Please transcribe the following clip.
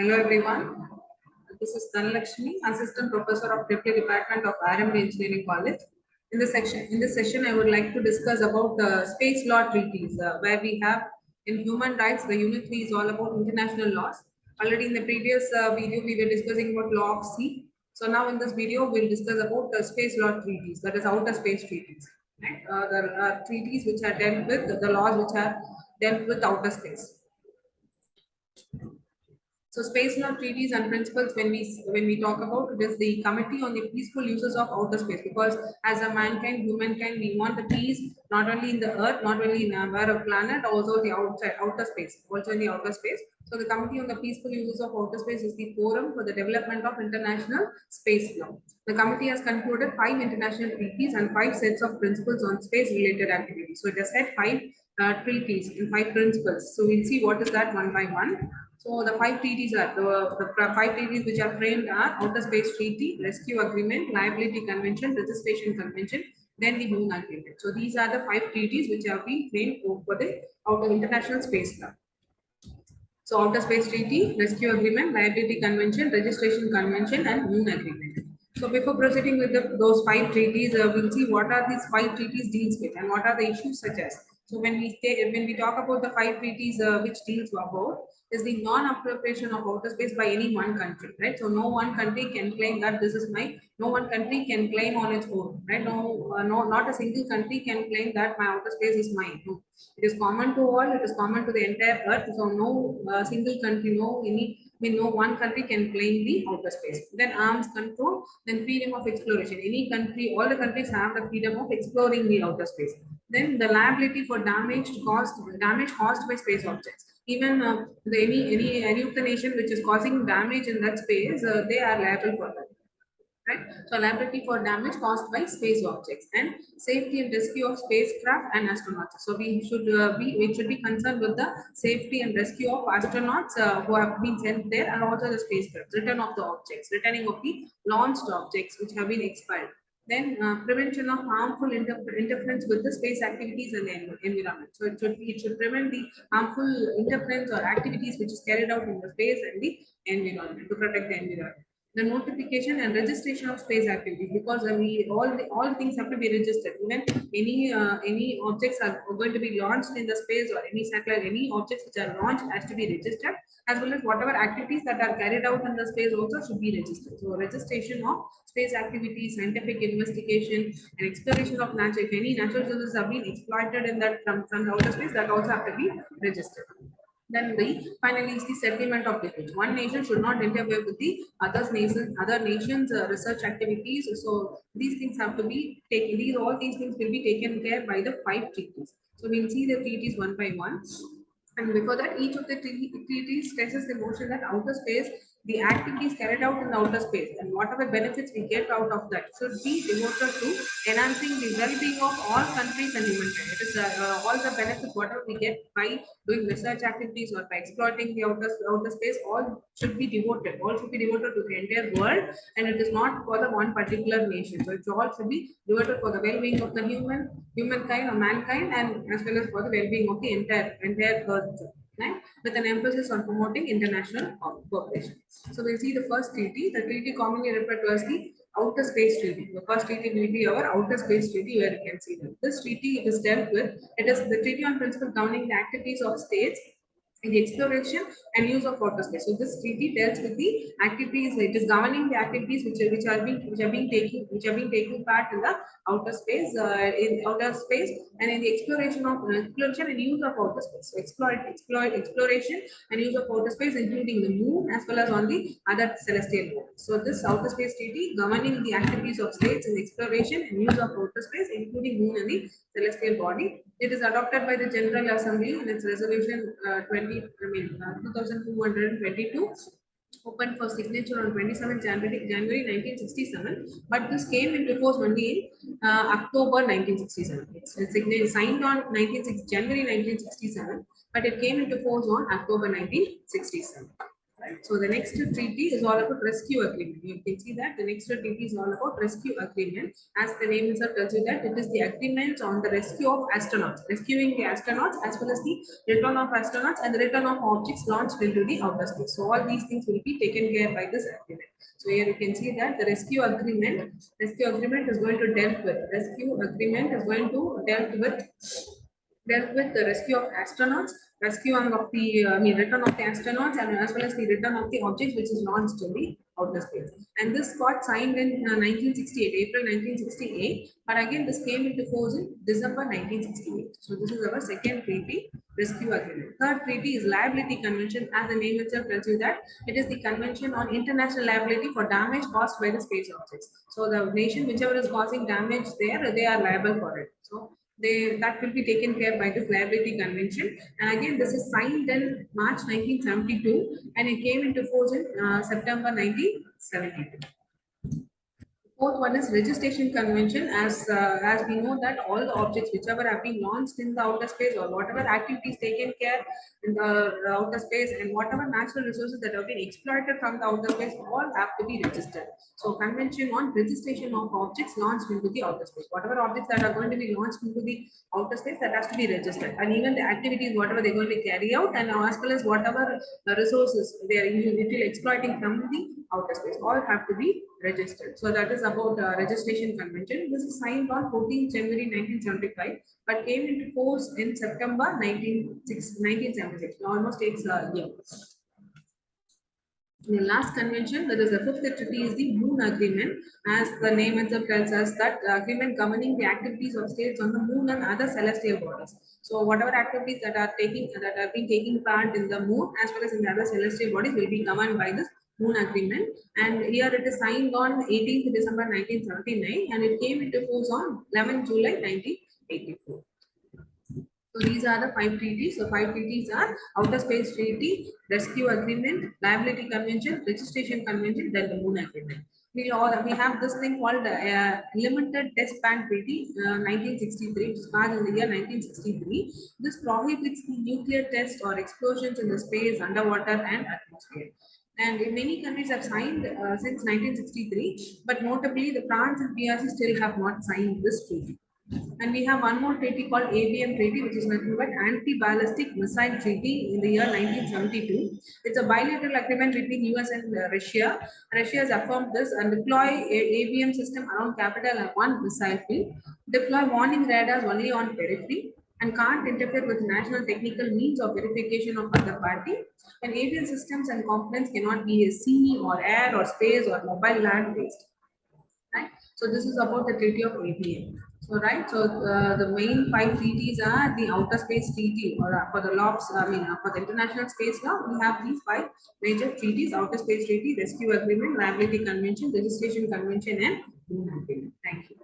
Hello everyone. This is Dhanalakshmi, Assistant Professor of Deputy Department of RMD Engineering College. In this session, I would like to discuss about space law treaties, where we have in human rights, the Unit 3 is all about international laws. Already in the previous video, we were discussing about law of sea. So now in this video, we'll discuss about space law treaties, that is outer space treaties. Right? The treaties which are dealt with, the laws which are dealt with outer space. So space law treaties and principles, when we talk about it, is the Committee on the Peaceful Uses of Outer Space, because as a mankind, humankind, we want the peace not only in the earth, not only in our planet, also the outer space, also in the outer space. So the Committee on the Peaceful Uses of Outer Space is the forum for the development of international space law. The committee has concluded 5 international treaties and 5 sets of principles on space related activities. So it has set 5 treaties and 5 principles. So we'll see what is that one by one. So the 5 treaties are the 5 treaties which are framed are Outer Space Treaty, Rescue Agreement, Liability Convention, Registration Convention, then the Moon Agreement. So these are the 5 treaties which have been framed for the outer international space law. So Outer Space Treaty, Rescue Agreement, Liability Convention, Registration Convention, and Moon Agreement. So before proceeding with those 5 treaties, we'll see what are these 5 treaties deals with and what are the issues such as. So when we talk about the 5 treaties which deals about is the non-appropriation of outer space by any one country, right? So no one country can claim that this is my. No one country can claim on its own, right? Not a single country can claim that my outer space is mine. No, it is common to all. It is common to the entire earth. So no single country, no one country can claim the outer space. Then arms control, then freedom of exploration. Any country, all the countries have the freedom of exploring the outer space. Then the liability for damage caused by space objects. Even any of the nation which is causing damage in that space, they are liable for that. Right? So liability for damage caused by space objects and safety and rescue of spacecraft and astronauts. So we should be concerned with the safety and rescue of astronauts who have been sent there, and also the spacecraft, return of the objects, returning of the launched objects which have been expired. Then prevention of harmful interference with the space activities and the environment. So it should prevent the harmful interference or activities which is carried out in the space and the environment, to protect the environment. The notification and registration of space activities, because all things have to be registered. Even any objects are going to be launched in the space, or any satellite, any objects which are launched has to be registered, as well as whatever activities that are carried out in the space also should be registered. So registration of space activities, scientific investigation, and exploration of nature. If any natural resources have been exploited in that from the outer space, that also have to be registered. Then finally is the settlement of disputes. One nation should not interfere with the other nations' research activities. So these things have to be taken. All these things will be taken care by the 5 treaties. So we'll see the treaties one by one. And before that, each of the treaties stresses the notion that outer space, the activities carried out in the outer space, and whatever benefits we get out of that should be devoted to enhancing the well-being of all countries and humankind. It is all the benefits whatever we get by doing research activities or by exploiting the outer space, all should be devoted. All should be devoted to the entire world, and it is not for the one particular nation. So it all should be devoted for the well-being of the humankind or mankind, and as well as for the well-being of the entire earth, right? With an emphasis on promoting international cooperation. So we'll see the first treaty. The treaty commonly referred to as the Outer Space Treaty. The first treaty will be our Outer Space Treaty, where you can see that this treaty is dealt with. It is the treaty on principle governing the activities of states in the exploration and use of outer space. So this treaty deals with the activities. It is governing the activities which are being taking part in the outer space, and in the exploration and use of outer space. So exploration and use of outer space, including the moon as well as on the other celestial bodies. So this outer space treaty governing the activities of states in exploration and use of outer space, including moon and the celestial body. It is adopted by the General Assembly in its resolution 2222, opened for signature on 27 January 1967, but this came into force only in October 1967. It's signed on January 1967, but it came into force on October 1967. Right. So the next treaty is all about rescue agreement. You can see that the next treaty is all about rescue agreement. As the name itself tells you that it is the agreement on the rescue of astronauts, rescuing the astronauts as well as the return of astronauts and the return of objects launched into the outer space. So all these things will be taken care by this agreement. So here you can see that the rescue agreement is going to dealt with the rescue of astronauts, rescuing of the return of the astronauts, and as well as the return of the objects which is launched in the outer space. And this got signed in 1968, April 1968. But again, this came into force in December 1968. So this is our second treaty, rescue agreement. Third treaty is liability convention. As the name itself tells you that it is the convention on international liability for damage caused by the space objects. So the nation whichever is causing damage there, they are liable for it. So that will be taken care by this liability convention. And again, this is signed in March 1972 and it came into force in September 1972. Fourth one is registration convention. As we know that all the objects whichever have been launched in the outer space or whatever activities taken care in the outer space and whatever natural resources that have been exploited from the outer space all have to be registered. So convention on registration of objects launched into the outer space. Whatever objects that are going to be launched into the outer space that has to be registered, and even the activities whatever they're going to carry out, and as well as whatever resources they are usually exploiting from the outer space all have to be registered. So that is about registration convention. This is signed on 14th January 1975 but came into force in September 1976. It almost takes a year. The last convention, that is the fifth treaty, is the Moon Agreement. As the name itself tells us that the agreement governing the activities of states on the moon and other celestial bodies. So whatever activities that have been taking part in the moon as well as in the other celestial bodies will be governed by this Moon Agreement. And here it is signed on 18th December 1979 and it came into force on 11th July 1984. So these are the 5 treaties. So 5 treaties are Outer Space Treaty, Rescue Agreement, Liability Convention, Registration Convention, then the Moon Agreement. We have this thing called Limited Test Ban Treaty, 1963, which started in the year 1963. This prohibits the nuclear tests or explosions in the space, underwater, and atmosphere. And many countries have signed since 1963, but notably the France and PRC still have not signed this treaty. And we have one more treaty called ABM Treaty, which is nothing but Anti-Ballistic Missile Treaty in the year 1972. It's a bilateral agreement between US and Russia. Russia has affirmed this and deploy ABM system around capital and one missile field. Deploy warning radars only on periphery and can't interfere with national technical means of verification of other party. And avian systems and components cannot be a sea or air or space or mobile land based. Right. So this is about the Treaty of ABM. So right. So the main 5 treaties are the Outer Space Treaty, or for the laws. For the international space law, we have these 5 major treaties: Outer Space Treaty, Rescue Agreement, Liability Convention, Registration Convention, and Moon Agreement. Thank you.